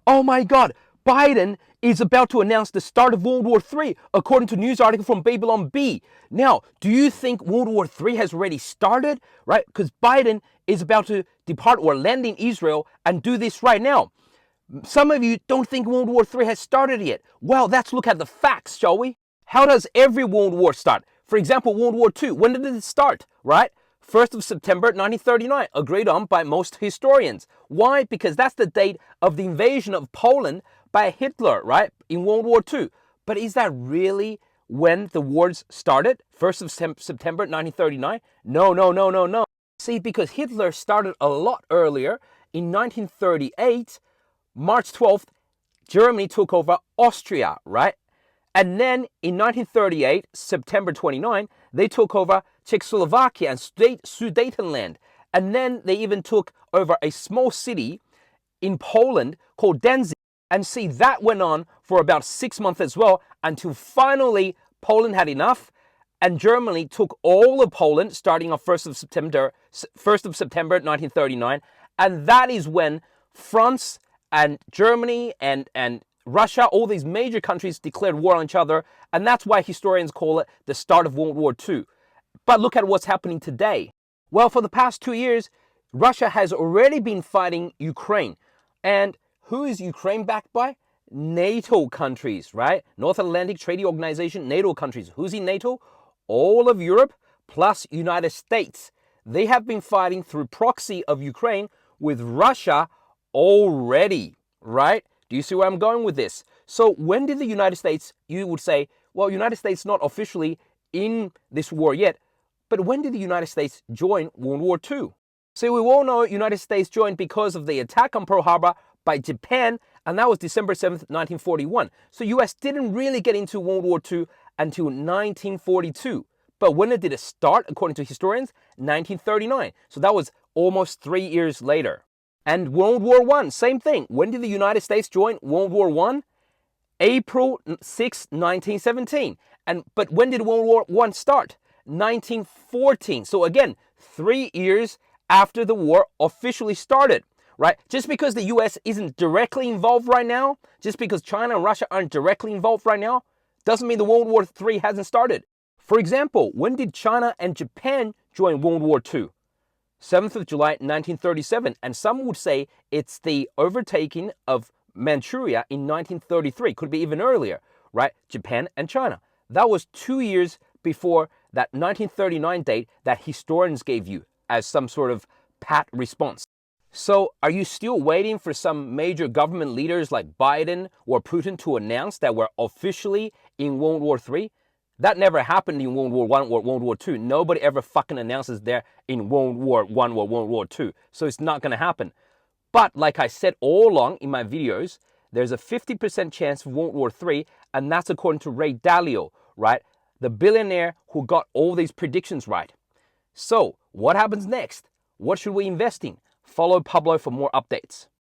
Oh my God, Biden is about to announce the start of World War III, according to a news article from Babylon Bee. Now, do you think World War III has already started? Right? Because Biden is about to depart or land in Israel and do this right now. Some of you don't think World War III has started yet. Well, let's look at the facts, shall we? How does every world war start? For example, World War II, when did it start, right? 1st of September 1939, agreed on by most historians. Why? Because that's the date of the invasion of Poland by Hitler, right, in World War II. But is that really when the wars started? 1st of September 1939? No, no, no, no, no. See, because Hitler started a lot earlier. In 1938, March 12th, Germany took over Austria, right? And then in 1938, September 29, they took over Czechoslovakia and Sudetenland. And then they even took over a small city in Poland called Danzig. And see, that went on for about 6 months as well, until finally Poland had enough and Germany took all of Poland starting on 1st of September 1939. And that is when France and Germany and Russia, all these major countries declared war on each other, and that's why historians call it the start of World War II. But look at what's happening today. Well, for the past 2 years, Russia has already been fighting Ukraine. And who is Ukraine backed by? NATO countries, right? North Atlantic Treaty Organization, NATO countries. Who's in NATO? All of Europe plus United States. They have been fighting through proxy of Ukraine with Russia already, right? Do you see where I'm going with this? So when did the United States, you would say, well, United States not officially in this war yet, but when did the United States join World War II? So we all know United States joined because of the attack on Pearl Harbor by Japan, and that was December 7th, 1941. So US didn't really get into World War II until 1942. But when did it start, according to historians? 1939. So that was almost 3 years later. And World War I, same thing. When did the United States join World War I? April 6, 1917. But when did World War I start? 1914. So again, 3 years after the war officially started, right? Just because the US isn't directly involved right now, just because China and Russia aren't directly involved right now, doesn't mean the World War III hasn't started. For example, when did China and Japan join World War II? 7th of July, 1937, and some would say it's the overtaking of Manchuria in 1933, could be even earlier, right? Japan and China. That was 2 years before that 1939 date that historians gave you as some sort of pat response. So are you still waiting for some major government leaders like Biden or Putin to announce that we're officially in World War III? That never happened in World War I or World War II. Nobody ever fucking announces they're in World War I or World War II. So it's not going to happen. But like I said all along in my videos, there's a 50% chance of World War III, and that's according to Ray Dalio, right? The billionaire who got all these predictions right. So what happens next? What should we invest in? Follow Pablo for more updates.